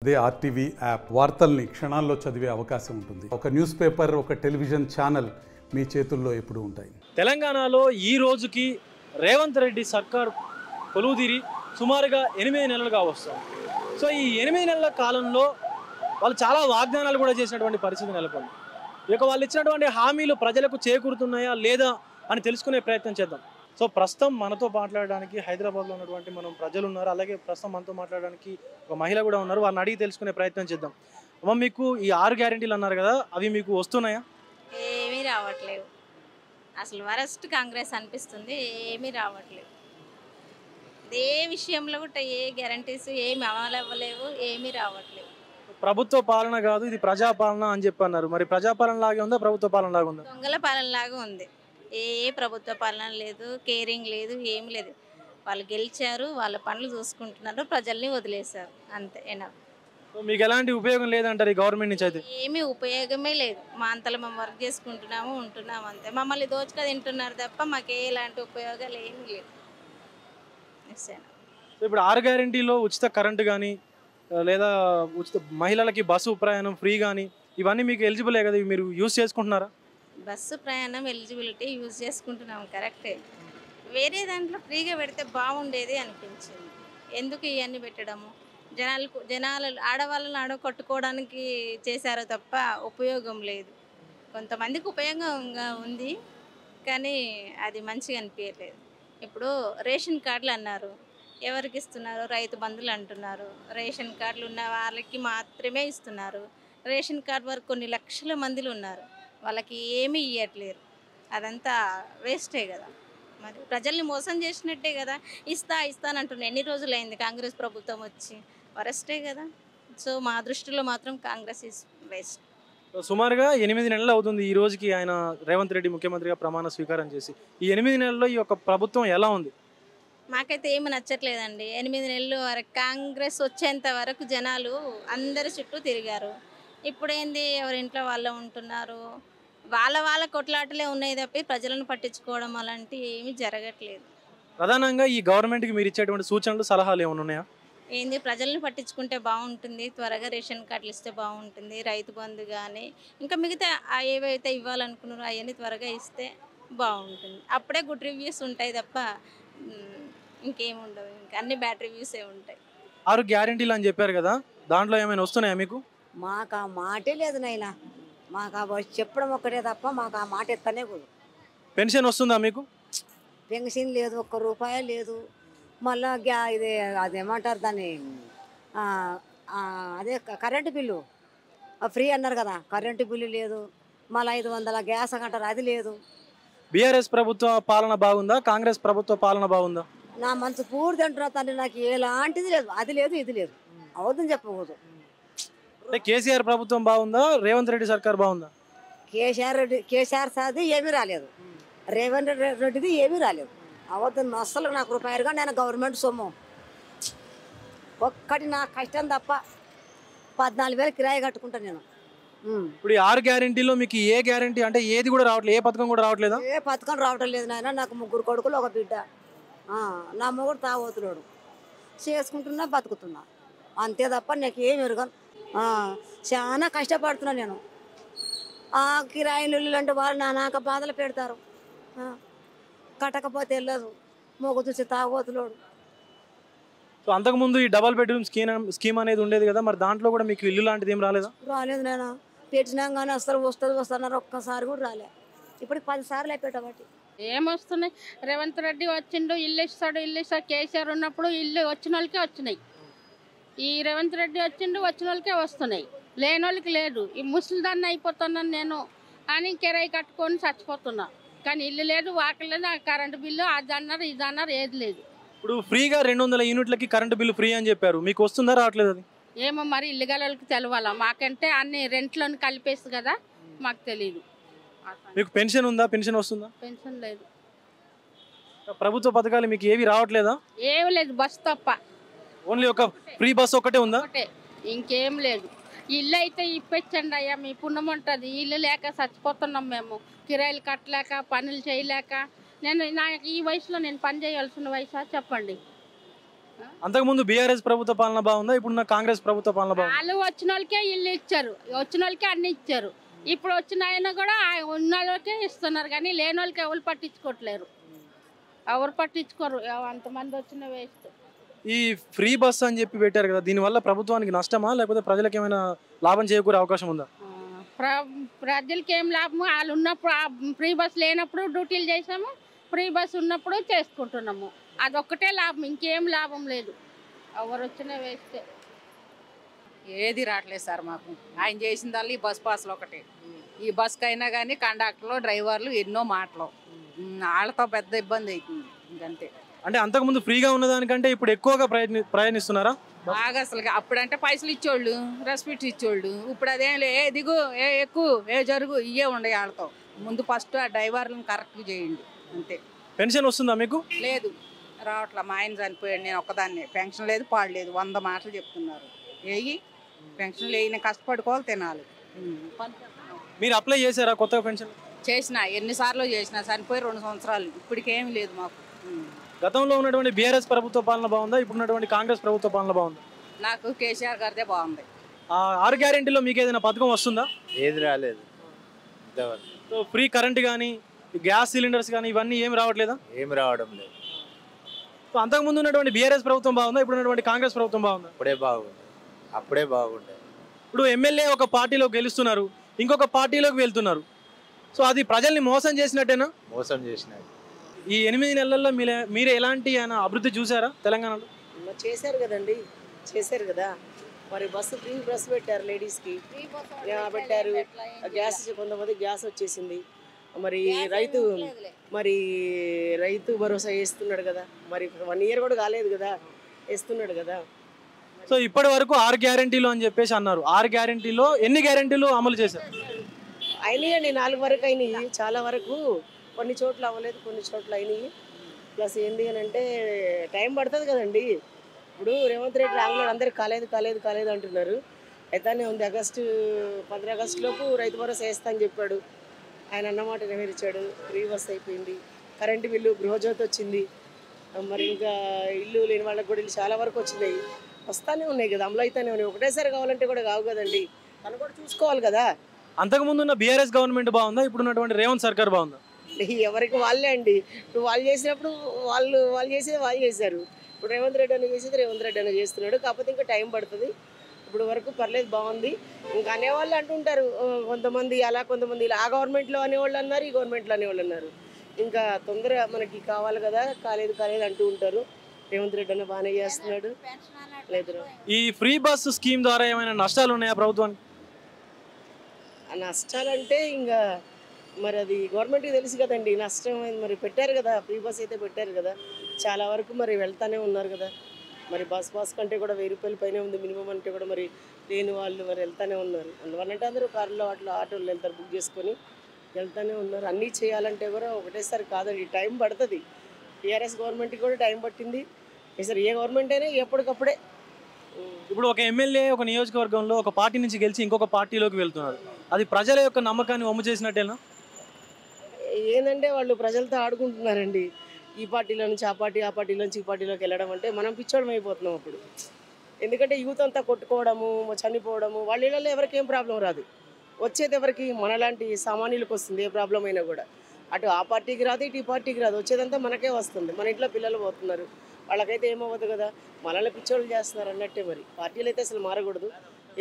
అదే RTV app వార్తల్ని క్షణాల్లో చదివే అవకాశం ఉంటుంది. ఒక న్యూస్ పేపర్, ఒక టెలివిజన్ ఛానల్ మీ చేతుల్లో ఎప్పుడూ ఉంటాయి. తెలంగాణలో ఈ రోజుకి రేవంత్ రెడ్డి సర్కార్ కొలువుదీరి సుమారుగా 8 నెలలుగా వస్తుంది. సో ఈ 8 నెలల కాలంలో వాళ్ళు చాలా వాగ్దానాలు కూడా చేసినటువంటి పరిస్థితి నెలకొంది. ఇక వాళ్ళు ఇచ్చినటువంటి హామీలు ప్రజలకు చేకూరుతున్నాయా లేదా అని తెలుసుకునే ప్రయత్నం చేద్దాం. సో ప్రస్తుతం మనతో మాట్లాడడానికి హైదరాబాద్లో ఉన్నటువంటి మనం ప్రజలు ఉన్నారు. అలాగే ప్రస్తుతం మనతో మాట్లాడడానికి ఒక మహిళ కూడా ఉన్నారు. వాళ్ళని అడిగి తెలుసుకునే ప్రయత్నం చేద్దాం. అమ్మ, మీకు ఈ 6 గ్యారెంటీలు అన్నారు కదా, అవి మీకు వస్తున్నాయా? ఏమీ రావట్లేవు. అసలు వరస్ట్ కాంగ్రెస్ అనిపిస్తుంది. ఏమీ రావట్లేవు. ఏ విషయంలో కూడా ఏ గ్యారంటీస్ ఏమి అమలు అవ్వలేవు, ఏమీ రావట్లేవు. ప్రభుత్వ పాలన కాదు, ఇది ప్రజాపాలన అని చెప్పి అన్నారు. మరి ప్రజాపాలన లాగే ఉందా, ప్రభుత్వ పాలన లాగా ఉందా? దొంగల పాలన లాగా ఉంది. ఏ ప్రభుత్వ పాలన లేదు, కేరింగ్ లేదు, ఏమి లేదు. వాళ్ళు గెలిచారు, వాళ్ళ పనులు చూసుకుంటున్నారు, ప్రజల్ని వదిలేశారు, అంతే. మీకు ఎలాంటి ఉపయోగం లేదంటారు ఈ గవర్నమెంట్ నుంచి? అయితే ఏమీ ఉపయోగమే లేదు. మా అంతలో మేము వర్క్ చేసుకుంటున్నాము, ఉంటున్నాము, అంతే. మమ్మల్ని దోచుక తింటున్నారు తప్ప మాకు ఎలాంటి ఉపయోగాలు ఏమీ లేవు. ఇప్పుడు 6 గ్యారెంటీలో ఉచిత కరెంటు కానీ లేదా ఉచిత మహిళలకి బస్సు ప్రయాణం ఫ్రీ కానీ ఇవన్నీ మీకు ఎలిజిబులే కదా, మీరు యూజ్ చేసుకుంటున్నారా? బస్సు ప్రయాణం ఎలిజిబిలిటీ యూజ్ చేసుకుంటున్నాము, కరెక్టే. వేరే దాంట్లో ఫ్రీగా పెడితే బాగుండేది అనిపించింది. ఎందుకు ఇవన్నీ పెట్టడము? జనాలు ఆడవాళ్ళని ఆడకొట్టుకోవడానికి చేశారు తప్ప ఉపయోగం లేదు. కొంతమందికి ఉపయోగంగా ఉంది, కానీ అది మంచిగా అనిపించలేదు. ఇప్పుడు రేషన్ కార్డులు అన్నారు, ఎవరికి ఇస్తున్నారు? రైతు బంధువులు అంటున్నారు. రేషన్ కార్డులు ఉన్న వాళ్ళకి మాత్రమే ఇస్తున్నారు. రేషన్ కార్డు వరకు కొన్ని లక్షల మందిలు ఉన్నారు, వాళ్ళకి ఏమీ ఇవ్వట్లేరు. అదంతా వేస్టే కదా. మరి ప్రజల్ని మోసం చేసినట్టే కదా. ఇస్తానంటున్నా. ఎన్ని రోజులైంది కాంగ్రెస్ ప్రభుత్వం వచ్చి? వరస్టే కదా. సో మా దృష్టిలో మాత్రం కాంగ్రెస్ ఈజ్ బెస్ట్. సుమారుగా 8 నెలలు అవుతుంది ఈ రోజుకి ఆయన రేవంత్ రెడ్డి ముఖ్యమంత్రిగా ప్రమాణ స్వీకారం చేసి. ఈ 8 నెలల్లో ఈ యొక్క ప్రభుత్వం ఎలా ఉంది? మాకైతే ఏమి నచ్చట్లేదండి. 8 నెలలు వరకు కాంగ్రెస్ వచ్చేంత వరకు జనాలు అందరి చుట్టూ తిరిగారు. ఇప్పుడేంది, ఎవరింట్లో వాళ్ళు ఉంటున్నారు, వాళ్ళ కొట్లాటలే ఉన్నాయి తప్పి ప్రజలను పట్టించుకోవడం అలాంటివి ఏమీ జరగట్లేదు. ప్రధానంగా ఈ గవర్నమెంట్కి మీరు ఇచ్చేటువంటి సూచనలు, సలహాలు ఏమైనా ఉన్నాయా? ఏంది, ప్రజలను పట్టించుకుంటే బాగుంటుంది, త్వరగా రేషన్ కార్డులు ఇస్తే బాగుంటుంది, రైతు బంధు కానీ ఇంకా మిగతా ఏవైతే ఇవ్వాలనుకున్నారో అవన్నీ త్వరగా ఇస్తే బాగుంటుంది. అప్పుడే గుడ్ రివ్యూస్ ఉంటాయి తప్ప ఇంకేముండవు. ఇంకా అన్ని బ్యాడ్ రివ్యూసే ఉంటాయి. 6 గ్యారెంటీలు అని చెప్పారు కదా, దాంట్లో ఏమైనా వస్తున్నాయా మీకు? మాకు ఆ మాటే లేదు నాయన. మాకు ఆ చెప్పడం ఒక్కటే తప్ప మాకు ఆ మాట ఎత్తనే కూడదు. పెన్షన్ వస్తుందా మీకు? పెన్షన్ లేదు, ₹1 లేదు. మళ్ళా ఇది అదేమంటారు దాన్ని, అదే కరెంటు బిల్లు ఫ్రీ అన్నారు కదా, కరెంటు బిల్లు లేదు. మళ్ళీ 500 గ్యాస్ అంటారు, అది లేదు. బీఆర్ఎస్ ప్రభుత్వ పాలన బాగుందా, కాంగ్రెస్ ప్రభుత్వ పాలన బాగుందా? నా మనసు పూర్తి అంటున్నా తండ్రి, నాకు ఎలాంటిది లేదు, అది లేదు, ఇది లేదు. అవుతుంది చెప్పకూడదు. అంటే కేసీఆర్ ప్రభుత్వం బాగుందా, రేవంత్ రెడ్డి సర్కార్ బాగుందా? కేసీఆర్ సార్ది ఏమీ రాలేదు, రేవంత్ రెడ్డిది ఏమీ రాలేదు. అవద్దు అస్సలు. నాకు రూపాయలుగా నేను గవర్నమెంట్ సొమ్ము ఒక్కటి నా కష్టం తప్ప 14,000 కిరాయి కట్టుకుంటాను నేను. ఇప్పుడు ఈ 6 గ్యారెంటీలో మీకు ఏ గ్యారెంటీ అంటే ఏది కూడా రావట్లేదు, ఏ పథకం కూడా రావట్లేదా? ఏ పథకం రావటం లేదు నాయన. నాకు 3 కొడుకులు, 1 బిడ్డ. నా మొగుడు తాగోతున్నాడు, చేసుకుంటున్నా, బతుకుతున్నా, అంతే తప్ప నాకు ఏమి ఎరగను. చాలా కష్టపడుతున్నా నేను. కిరాయిలు అంటే వాళ్ళు నానాక బాధలు పెడతారు, కట్టకపోతే వెళ్ళదు, మొగ్గు చూసి తాగోతున్నాడు. సో అంతకుముందు ఈ డబల్ బెడ్రూమ్ స్కీమ్ అనేది ఉండేది కదా, మరి దాంట్లో కూడా మీకు ఇల్లు లాంటిది ఏం రాలేదా? రాలేదు నాయన. పెట్టినాం కానీ అసలు వస్తున్నారు, ఒక్కసారి కూడా రాలే. ఇప్పుడు 10 సార్లు అయిపోయాబట్టి ఏమొస్తున్నాయి? రేవంత్ రెడ్డి వచ్చిండు, ఇల్లు ఇస్తాడు. కేసీఆర్ ఉన్నప్పుడు ఇల్లు వచ్చిన వాళ్ళకే వచ్చినాయి. ఈ రేవంత్ రెడ్డి వచ్చిండు, వచ్చిన వాళ్ళకే వస్తున్నాయి, లేని వాళ్ళకి లేదు. ఈ ముసలిదాన్ని అయిపోతున్నాను నేను అని కిరాయి కట్టుకొని చచ్చిపోతున్నా, కానీ ఇల్లు లేదు, వాకలు లేదు, కరెంటు బిల్లు అది అన్నారు, ఇది అన్నారు, ఏది లేదు. ఇప్పుడు ఫ్రీగా 200 యూనిట్లకి కరెంటు బిల్లు ఫ్రీ అని చెప్పారు, మీకు వస్తుందా రావట్లేదు? అది ఏమో మరి ఇల్లు గలకి తెలవాలా, మాకంటే అన్ని రెంట్లను కలిపేసి కదా, మాకు తెలీదు. మీకు పెన్షన్ ఉందా, పెన్షన్ వస్తుందా? పెన్షన్ లేదు. ప్రభుత్వ పథకాలు మీకు ఏవి రావట్లేదా? ఏమి లేదు, బస్సు తప్ప. ఓన్లీ ఒక ఫ్రీ బస్ ఒకటే ఉందా? ఒకటే, ఇంకేం లేదు. ఇల్లు అయితే ఇప్పించండి అయ్యా, మీ పుణ్యం ఉంటుంది. ఇల్లు లేక చచ్చిపోతున్నాం మేము, కిరాయిలు కట్టలేక, పనులు చేయలేక. నాకు ఈ వయసులో నేను పని చేయాల్సిన వయసా చెప్పండి? అంతకుముందు బీఆర్ఎస్ ప్రభుత్వ పాలన బాగుందా, ఇప్పుడున్న కాంగ్రెస్ ప్రభుత్వ పాలన బాగుందా? వాళ్ళు వచ్చిన వాళ్ళకే ఇల్లు ఇచ్చారు, వచ్చిన వాళ్ళకే అన్ని ఇచ్చారు. ఇప్పుడు వచ్చిన ఆయన కూడా ఉన్న వాళ్ళకే ఇస్తున్నారు, కానీ లేని వాళ్ళకి ఎవరు పట్టించుకోవట్లేరు, ఎవరు పట్టించుకోరు. అంతమంది వచ్చిన వేస్ట్. ఈ ఫ్రీ బస్ అని చెప్పి పెట్టారు కదా, దీనివల్ల ప్రభుత్వానికి నష్టమా లేకపోతే ప్రజలకు ఏమైనా లాభం చేకూరే అవకాశం ఉందా? ప్రజలకి ఏం లాభము, వాళ్ళు ఉన్నప్పుడు ఫ్రీ బస్ లేనప్పుడు డ్యూటీలు చేసాము, ఫ్రీ బస్ ఉన్నప్పుడు చేసుకుంటున్నాము. అదొక్కటే లాభం, ఇంకేం లాభం లేదు. ఎవరు వచ్చినా వేస్తే. ఏది రావట్లేదు సార్ మాకు. ఆయన చేసిందల్లా ఈ బస్ పాస్లు ఒకటి. ఈ బస్కి అయినా కానీ కండక్టర్లు డ్రైవర్లు ఎన్నో మాటలు, వాళ్ళతో పెద్ద ఇబ్బంది అవుతుంది ఇంకంతే. అంటే అంతకుముందు ఫ్రీగా ఉన్నదానికంటే ఇప్పుడు ఎక్కువగా ప్రయాణిస్తున్నారా? బాగా అసలు అప్పుడంటే పైసలు ఇచ్చేవాళ్ళు, రెస్పెక్ట్ ఇచ్చేవాళ్ళు. ఇప్పుడు అదేం లే, ఏ దిగు, ఏ ఎక్కువ, ఏ జరుగు, ఇవే ఉండే వాళ్ళతో. ముందు ఫస్ట్ ఆ డ్రైవర్లను కరెక్ట్గా చేయండి అంతే. పెన్షన్ వస్తుందా మీకు? లేదు, రావట్లా. మా ఆయన చనిపోయాడు, నేను ఒక్కదాన్ని. పెన్షన్ లేదు, పాడలేదు, 100 మాటలు చెప్తున్నారు. ఏయి పెన్షన్ లేని కష్టపడుకోవాలి, తినాలి. మీరు అప్లై చేశారా కొత్తగా పెన్షన్? చేసిన, ఎన్నిసార్లు చేసిన, చనిపోయి 2 సంవత్సరాలు. ఇప్పటికేమీ లేదు మాకు. గతంలో ఉన్నటువంటి బీఆర్ఎస్ ప్రభుత్వ పాలన బాగుందా, ఇప్పుడున్నటువంటి కాంగ్రెస్ ప్రభుత్వ పాలన బాగుందా? నాకు కేసీఆర్ గారిదే బాగుంది. 6 గ్యారెంటీలో మీకు ఏదైనా పథకం వస్తుందా? ఏది రాలేదు. సో ఫ్రీ కరెంట్ కానీ, గ్యాస్ సిలిండర్స్ కానీ ఇవన్నీ ఏమి రావట్లేదా? ఏమి రావడం లేదు. సో అంతకుముందు ఉన్నటువంటి బీఆర్ఎస్ ప్రభుత్వం బాగుందా, ఇప్పుడు ఉన్నటువంటి కాంగ్రెస్ ప్రభుత్వం బాగుందా? అప్పుడే బాగుండే. ఇప్పుడు ఎమ్మెల్యే ఒక పార్టీలో గెలుస్తున్నారు, ఇంకొక పార్టీలోకి వెళ్తున్నారు. సో అది ప్రజల్ని మోసం చేసినట్టేనా? మోసం చేసినాడు. ఈ 8 నెలల్లో మీరు ఎలాంటి అభివృద్ధి చూసారా తెలంగాణలో? చేశారు కదండి, చేశారు కదా. మరి బస్సు ఫ్రీ బస్ పెట్టారు, లేడీస్కి పెట్టారు. గ్యాస్ కొంతమంది గ్యాస్ వచ్చేసింది. మరి రైతు భరోసా వేస్తున్నాడు కదా. మరి 1 ఇయర్ కూడా కాలేదు కదా, వేస్తున్నాడు కదా. సో ఇప్పటి వరకు 6 గ్యారెంటీలు అని చెప్పేసి అన్నారు. 6 గ్యారెంటీలో ఎన్ని గ్యారెంటీలు అమలు చేశారు? అయినాయండి, 4 వరకు అయినాయి. చాలా వరకు కొన్ని చోట్ల అవ్వలేదు, కొన్ని చోట్ల అయినాయి. ప్లస్ ఏంటి అని అంటే టైం పడుతుంది కదండి. ఇప్పుడు రేవంత్ రెడ్డి రాంగ్లో అందరు కాలేదు అంటున్నారు. అయితేనే ఉంది. 15 ఆగస్టు లోపు రైతు భరోసా వేస్తా అని చెప్పాడు. ఆయన అన్నమాట నెరవేర్చాడు. ఫ్రీ బస్ అయిపోయింది. కరెంటు బిల్లు, గృహజ్యోతి వచ్చింది. మరి ఇంకా ఇల్లు లేని వాళ్ళకి కూడా చాలా వరకు వచ్చినాయి, వస్తానే ఉన్నాయి కదా, అమలు అయితేనే ఉన్నాయి. ఒకటేసారి కావాలంటే కూడా కావు కదండి, తను కూడా చూసుకోవాలి కదా. అంతకుముందు ఉన్న బీఆర్ఎస్ గవర్నమెంట్ బాగుందా, ఇప్పుడున్నటువంటి రేవంత్ సర్కార్ బాగుందా? ఎవరికి వాళ్ళే అండి. ఇప్పుడు వాళ్ళు చేసినప్పుడు వాళ్ళు చేసేది వాళ్ళు చేశారు. ఇప్పుడు రేవంత్ రెడ్డి అని చేసేది రేవంత్ రెడ్డి అని చేస్తున్నాడు. కాకపోతే ఇంకా టైం పడుతుంది. ఇప్పుడు వరకు పర్లేదు, బాగుంది. ఇంకా అనేవాళ్ళు అంటుంటారు కొంతమంది అలా, కొంతమంది ఇలా. ఆ గవర్నమెంట్లో అనేవాళ్ళు అన్నారు, ఈ గవర్నమెంట్లో అనేవాళ్ళు అన్నారు. ఇంకా తొందరగా మనకి కావాలి కదా, కాలేదు అంటూ ఉంటారు. రేవంత్ రెడ్డి అన్న బాగానే చేస్తున్నాడు. లేదు, ఈ ఫ్రీ బస్ స్కీమ్ ద్వారా ఏమైనా నష్టాలు ఉన్నాయా ప్రభుత్వానికి? ఆ నష్టాలంటే ఇంకా మరి అది గవర్నమెంట్కి తెలుసు కదండి నష్టం. మరి పెట్టారు కదా, ఫ్రీ బస్ అయితే పెట్టారు కదా, చాలా వరకు మరి వెళ్తానే ఉన్నారు కదా. మరి బస్ కంటే కూడా 1000 రూపాయల పైన ఉంది మినిమం అంటే కూడా మరి లేని వాళ్ళు మరి వెళ్తానే ఉన్నారు. అందువల్లంటే అందరూ కార్లో ఆటోలు వెళ్తారు, బుక్ చేసుకొని వెళ్తానే ఉన్నారు. అన్నీ చేయాలంటే కూడా ఒకటేసారి కాదండి, టైం పడుతుంది. టీఆర్ఎస్ గవర్నమెంట్కి కూడా టైం పట్టింది. ఈసారి ఏ గవర్నమెంట్ అయినా ఎప్పటికప్పుడే. ఇప్పుడు ఒక ఎమ్మెల్యే ఒక నియోజకవర్గంలో ఒక పార్టీ నుంచి గెలిచి ఇంకొక పార్టీలోకి వెళ్తున్నారు, అది ప్రజల యొక్క నమ్మకాన్ని వమ్ము చేసినట్టేనా? ఏంటంటే వాళ్ళు ప్రజలతో ఆడుకుంటున్నారండి. ఈ పార్టీలో నుంచి ఆ పార్టీలో నుంచి ఈ పార్టీలోకి వెళ్ళడం అంటే మనం పిచ్చోడం అయిపోతున్నాం అప్పుడు. ఎందుకంటే యూత్ అంతా కొట్టుకోవడము, చనిపోవడము, వాళ్ళ ఇళ్ళలో ఎవరికి ఏం ప్రాబ్లం రాదు. వచ్చేది ఎవరికి? మనలాంటి సామాన్యులకు వస్తుంది ఏ ప్రాబ్లం అయినా కూడా. అటు ఆ పార్టీకి రాదు, ఇటు ఈ పార్టీకి రాదు, వచ్చేదంతా మనకే వస్తుంది. మన ఇంట్లో పిల్లలు పోతున్నారు, వాళ్ళకైతే ఏమవ్వదు కదా, మనల్ని పిచ్చోళ్ళు చేస్తున్నారు అన్నట్టే. మరి పార్టీలు అయితే అసలు మారకూడదు,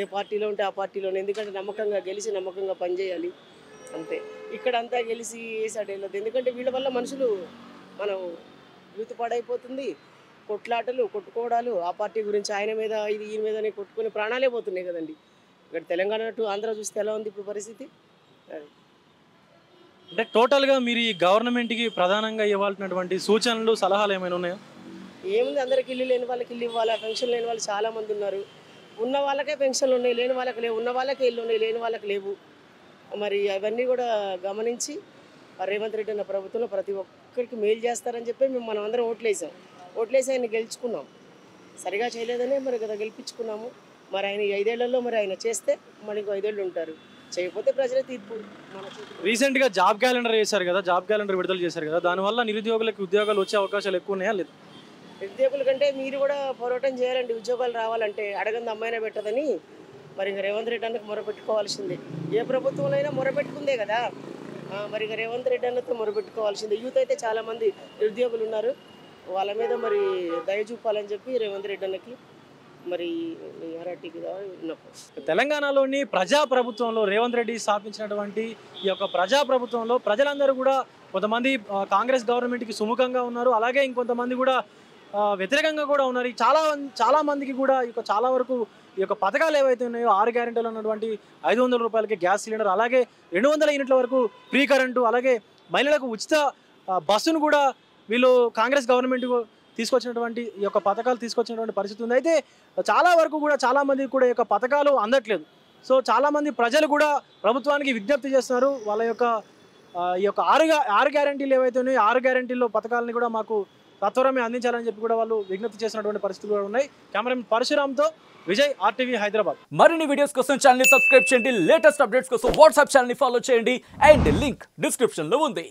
ఏ పార్టీలో ఉంటే ఆ పార్టీలోనే. ఎందుకంటే నమ్మకంగా గెలిచి నమ్మకంగా పనిచేయాలి అంతే. ఇక్కడ అంతా గెలిచి వేసాడు వెళ్ళదు. ఎందుకంటే వీళ్ళ వల్ల మనుషులు మనం యూత్ పాడైపోతుంది. కొట్లాటలు, కొట్టుకోవడాలు, ఆ పార్టీ గురించి ఆయన మీద ఇది ఈయన మీదనే కొట్టుకుని ప్రాణాలే పోతున్నాయి కదండి. ఇక్కడ తెలంగాణ టు ఆంధ్ర చూస్తే ఎలా ఉంది ఇప్పుడు పరిస్థితి? అది అంటే టోటల్గా మీరు ఈ గవర్నమెంట్కి ప్రధానంగా ఇవ్వాల్సినటువంటి సూచనలు, సలహాలు ఏమైనా ఉన్నాయా? ఏముంది, అందరికి ఇల్లు లేని వాళ్ళకి ఇల్లు ఇవ్వాలి. పెన్షన్ లేని వాళ్ళు చాలామంది ఉన్నారు. ఉన్న వాళ్ళకే పెన్షన్లు ఉన్నాయి, లేని వాళ్ళకి లేవు. ఉన్న వాళ్ళకే ఇల్లు ఉన్నాయి, లేని వాళ్ళకి లేవు. మరి అవన్నీ కూడా గమనించి రేవంత్ రెడ్డి అన్న ప్రభుత్వంలో ప్రతి ఒక్కరికి మేలు చేస్తారని చెప్పి మనం అందరం ఓట్లేసి ఆయన గెలుచుకున్నాం. సరిగా చేయలేదనే మరి కదా గెలిపించుకున్నాము. మరి ఆయన 5 ఏళ్లలో మరి ఆయన చేస్తే మనకు 5 ఏళ్ళు ఉంటారు, చేయకపోతే ప్రజల తీర్పు. రీసెంట్గా జాబ్ క్యాలెండర్ చేశారు కదా, జాబ్ క్యాలెండర్ విడుదల చేశారు కదా, దానివల్ల నిరుద్యోగులకు ఉద్యోగాలు వచ్చే అవకాశాలు ఎక్కువ ఉన్నాయా లేదు? నిరుద్యోగుల కంటే మీరు కూడా పోరాటం చేయాలండి. ఉద్యోగాలు రావాలంటే అడగంది అమ్మాయినా పెట్టదని మరి ఇంకా రేవంత్ రెడ్డి అన్నకు మొరపెట్టుకోవాల్సిందే. ఏ ప్రభుత్వంలో అయినా మొరపెట్టుకుందే కదా. మరి ఇంకా రేవంత్ రెడ్డి అన్నతో మొరపెట్టుకోవాల్సిందే. యూత్ అయితే చాలామంది నిరుద్యోగులు ఉన్నారు, వాళ్ళ మీద మరి దయ చూపాలని చెప్పి రేవంత్ రెడ్డి అన్నకి మరి తెలంగాణలోని ప్రజాప్రభుత్వంలో రేవంత్ రెడ్డి స్థాపించినటువంటి ఈ యొక్క ప్రజాప్రభుత్వంలో ప్రజలందరూ కూడా కొంతమంది కాంగ్రెస్ గవర్నమెంట్కి సుముఖంగా ఉన్నారు, అలాగే ఇంకొంతమంది కూడా వ్యతిరేకంగా కూడా ఉన్నారు. చాలా మందికి కూడా ఈ చాలా వరకు ఈ యొక్క పథకాలు ఏవైతే ఉన్నాయో 6 గ్యారెంటీలు ఉన్నటువంటి 500 రూపాయలకి గ్యాస్ సిలిండర్, అలాగే 200 యూనిట్ల వరకు ఫ్రీ కరెంటు, అలాగే మహిళలకు ఉచిత బస్సును కూడా వీళ్ళు కాంగ్రెస్ గవర్నమెంట్ తీసుకొచ్చినటువంటి ఈ యొక్క పథకాలు తీసుకొచ్చినటువంటి పరిస్థితి ఉంది. అయితే చాలా వరకు కూడా చాలామందికి కూడా ఈ యొక్క పథకాలు అందట్లేదు. సో చాలామంది ప్రజలు కూడా ప్రభుత్వానికి విజ్ఞప్తి చేస్తున్నారు, వాళ్ళ యొక్క ఈ యొక్క 6 గ్యారెంటీలు ఏవైతే ఉన్నాయో 6 గ్యారెంటీల్లో పథకాలని కూడా మాకు సత్వరమే అందించాలని చెప్పి కూడా వాళ్ళు విజ్ఞప్తి చేసినటువంటి పరిస్థితులు కూడా ఉన్నాయి. కెమెరామెన్ పరశురామ్తో విజయ్, RTV హైదరాబాద్. మరిన్ని వీడియోస్ కోసం ఛానల్ ని సబ్స్క్రైబ్ చేయండి, లేటెస్ట్ అప్డేట్స్ కోసం వాట్సాప్ ఛానల్ ని ఫాలో చేయండి అండ్ లింక్ డిస్క్రిప్షన్ లో ఉంది.